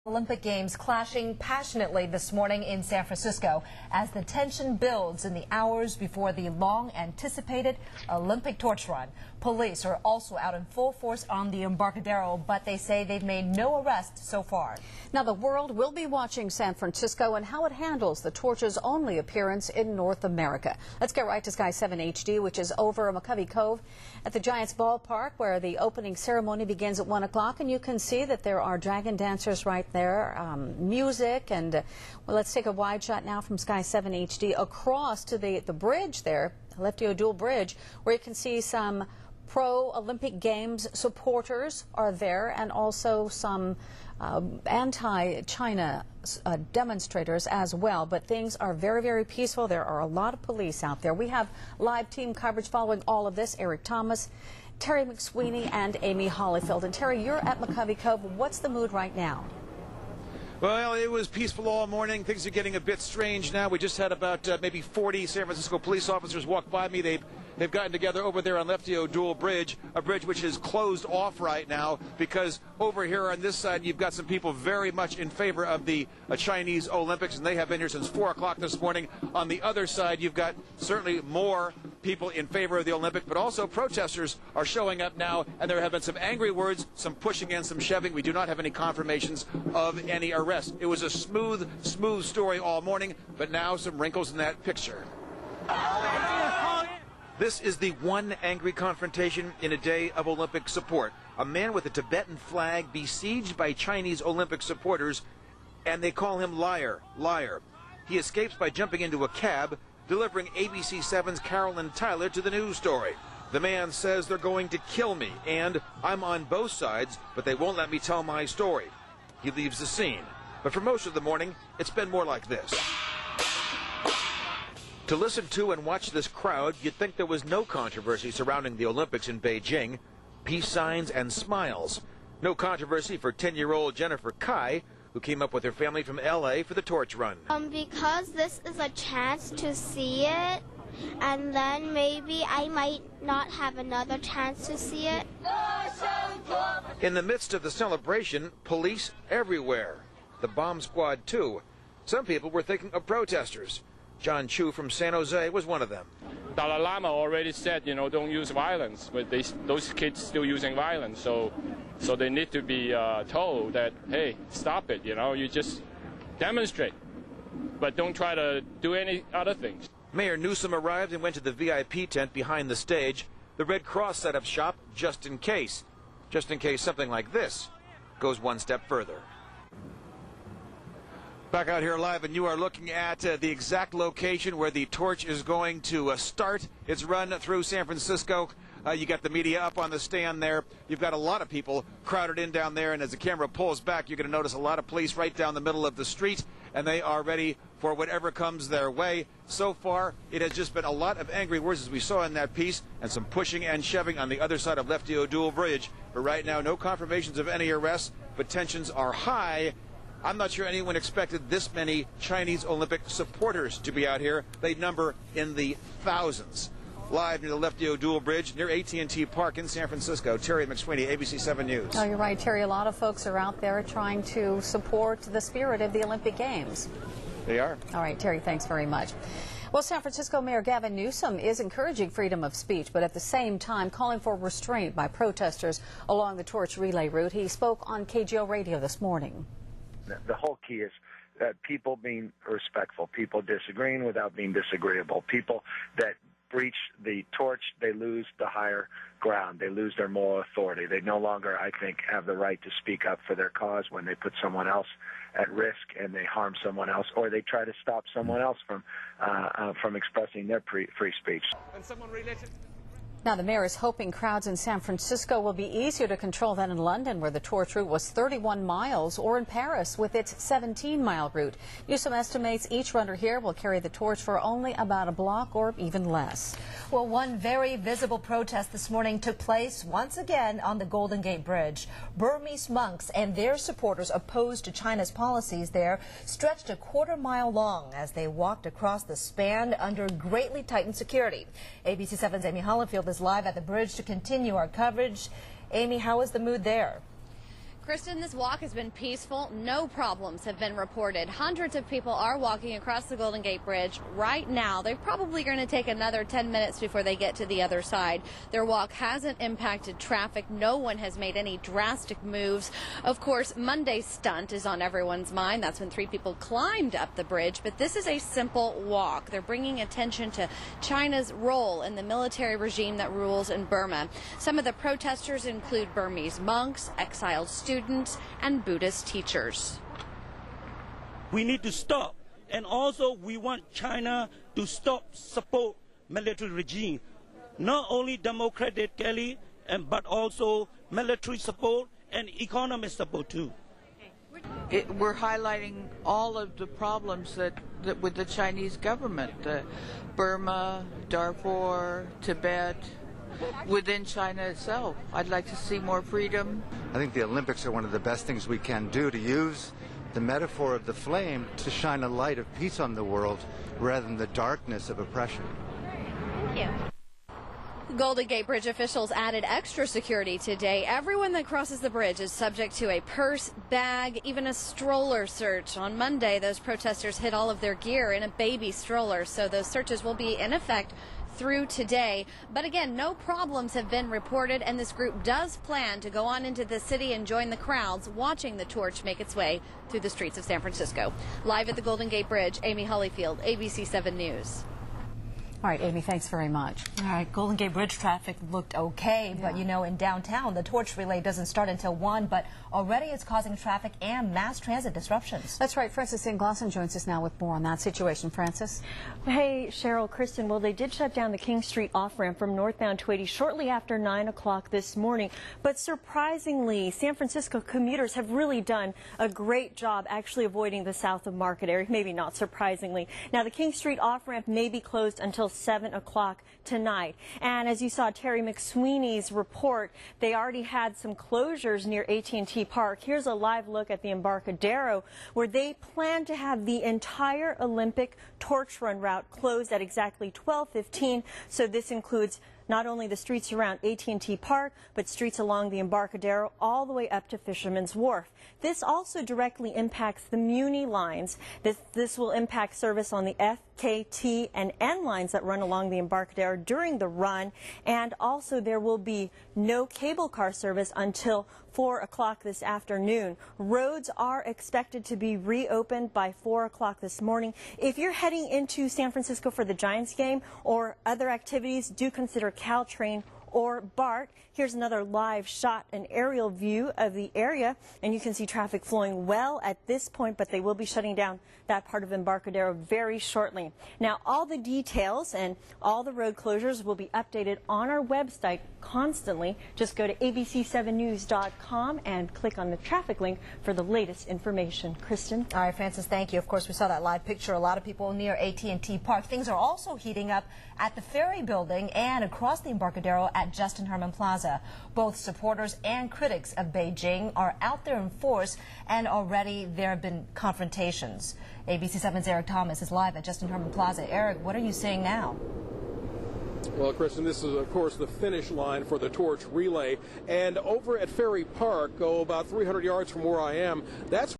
Olympic Games clashing passionately this morning in San Francisco as the tension builds in the hours before the long-anticipated Olympic torch run. Police are also out in full force on the Embarcadero, but they say they've made no arrests so far. Now, the world will be watching San Francisco and how it handles the torch's only appearance in North America. Let's get right to Sky 7 HD, which is over McCovey Cove at the Giants ballpark, where the opening ceremony begins at 1 o'clock. And you can see that there are dragon dancers right there, music, and well, let's take a wide shot now from Sky 7 HD across to the bridge there, Lefty O'Doul Bridge, where you can see some pro-Olympic Games supporters are there, and also some anti-China demonstrators as well. But things are very, very peaceful. There are a lot of police out there. We have live team coverage following all of this. Eric Thomas, Terry McSweeney, and Amy Hollifield. And Terry, you're at McCovey Cove. What's the mood right now? Well, it was peaceful all morning. Things are getting a bit strange now. We just had about maybe 40 San Francisco police officers walk by me. They've gotten together over there on Lefty O'Doul Bridge, a bridge which is closed off right now because over here on this side you've got some people very much in favor of the Chinese Olympics, and they have been here since 4 o'clock this morning. On the other side you've got certainly more people in favor of the Olympic, but also protesters are showing up now, and there have been some angry words, some pushing and some shoving. We do not have any confirmations of any arrests. It was a smooth story all morning, but now some wrinkles in that picture. This is the one angry confrontation in a day of Olympic support. A man with a Tibetan flag besieged by Chinese Olympic supporters, and they call him liar, liar. He escapes by jumping into a cab, delivering ABC 7's Carolyn Tyler to the news story. The man says they're going to kill me, and I'm on both sides, but they won't let me tell my story. He leaves the scene. But for most of the morning, it's been more like this. To listen to and watch this crowd, you'd think there was no controversy surrounding the Olympics in Beijing. Peace signs and smiles. No controversy for 10-year-old Jennifer Kai, who came up with her family from L.A. for the torch run. Because this is a chance to see it, and then maybe I might not have another chance to see it. In the midst of the celebration, police everywhere. The bomb squad, too. Some people were thinking of protesters. John Chu from San Jose was one of them. Dalai Lama already said, don't use violence, but those kids still using violence, so they need to be told that, hey, stop it, you just demonstrate, but don't try to do any other things. Mayor Newsom arrived and went to the VIP tent behind the stage. The Red Cross set up shop just in case something like this goes one step further. Back out here live, and you are looking at the exact location where the torch is going to start its run through San Francisco. You got the media up on the stand there. You've got a lot of people crowded in down there, and as the camera pulls back, you're going to notice a lot of police right down the middle of the street, and they are ready for whatever comes their way. So far, it has just been a lot of angry words, as we saw in that piece, and some pushing and shoving on the other side of Lefty O'Doul Bridge. But right now, no confirmations of any arrests, but tensions are high. I'm not sure anyone expected this many Chinese Olympic supporters to be out here. They number in the thousands. Live near the Lefty O'Doul Bridge near AT&T Park in San Francisco, Terry McSweeney, ABC 7 News. Oh, you're right, Terry. A lot of folks are out there trying to support the spirit of the Olympic Games. They are. All right, Terry, thanks very much. Well, San Francisco Mayor Gavin Newsom is encouraging freedom of speech, but at the same time calling for restraint by protesters along the torch relay route. He spoke on KGO Radio this morning. The whole key is people being respectful, people disagreeing without being disagreeable, people that breach the torch, they lose the higher ground, they lose their moral authority. They no longer, I think, have the right to speak up for their cause when they put someone else at risk and they harm someone else, or they try to stop someone else from expressing their free speech. And someone related. Now, the mayor is hoping crowds in San Francisco will be easier to control than in London, where the torch route was 31 miles, or in Paris with its 17-mile route. Newsom estimates each runner here will carry the torch for only about a block or even less. Well, one very visible protest this morning took place once again on the Golden Gate Bridge. Burmese monks and their supporters opposed to China's policies there stretched a quarter-mile long as they walked across the span under greatly tightened security. ABC 7's Amy Hollifield is live at the bridge to continue our coverage. Amy, how is the mood there? Kristen, this walk has been peaceful. No problems have been reported. Hundreds of people are walking across the Golden Gate Bridge right now. They're probably going to take another 10 minutes before they get to the other side. Their walk hasn't impacted traffic. No one has made any drastic moves. Of course, Monday's stunt is on everyone's mind. That's when 3 people climbed up the bridge. But this is a simple walk. They're bringing attention to China's role in the military regime that rules in Burma. Some of the protesters include Burmese monks, exiled students, and Buddhist teachers. We need to stop, and also we want China to stop support military regime, not only democratically, but also military support and economic support too. We're highlighting all of the problems that with the Chinese government, Burma, Darfur, Tibet, within China itself. I'd like to see more freedom. I think the Olympics are one of the best things we can do to use the metaphor of the flame to shine a light of peace on the world rather than the darkness of oppression. Thank you. Golden Gate Bridge officials added extra security today. Everyone that crosses the bridge is subject to a purse, bag, even a stroller search. On Monday, those protesters hid all of their gear in a baby stroller, so those searches will be in effect through today. But again, no problems have been reported, and this group does plan to go on into the city and join the crowds watching the torch make its way through the streets of San Francisco. Live at the Golden Gate Bridge, Amy Hollyfield, ABC 7 News. All right, Amy, thanks very much. All right, Golden Gate Bridge traffic looked okay, but you know, in downtown, the torch relay doesn't start until 1, but already it's causing traffic and mass transit disruptions. That's right. Francis Inglassen joins us now with more on that situation. Francis? Hey, Cheryl, Kristen. Well, they did shut down the King Street off-ramp from northbound 280 shortly after 9 o'clock this morning. But surprisingly, San Francisco commuters have really done a great job actually avoiding the south of Market area. Maybe not surprisingly. Now, the King Street off-ramp may be closed until 7 o'clock tonight. And as you saw Terry McSweeney's report, they already had some closures near AT&T Park. Here's a live look at the Embarcadero, where they plan to have the entire Olympic torch run route closed at exactly 12:15. So this includes not only the streets around AT&T Park, but streets along the Embarcadero all the way up to Fisherman's Wharf. This also directly impacts the Muni lines. This will impact service on the F, K, T, and N lines that run along the Embarcadero during the run. And also there will be no cable car service until 4 o'clock this afternoon. Roads are expected to be reopened by 4 o'clock this morning. If you're heading into San Francisco for the Giants game or other activities, do consider Caltrain or BART. Here's another live shot, an aerial view of the area, and you can see traffic flowing well at this point, but they will be shutting down that part of Embarcadero very shortly. Now, all the details and all the road closures will be updated on our website constantly. Just go to abc7news.com and click on the traffic link for the latest information. Kristen? All right, Francis, thank you. Of course, we saw that live picture. A lot of people near AT&T Park. Things are also heating up at the Ferry Building and across the Embarcadero at Justin Herman Plaza. Both supporters and critics of Beijing are out there in force, and already there have been confrontations. ABC 7's Eric Thomas is live at Justin Herman Plaza. Eric, what are you seeing now? Well, Kristen, this is, of course, the finish line for the torch relay. And over at Ferry Park, about 300 yards from where I am, that's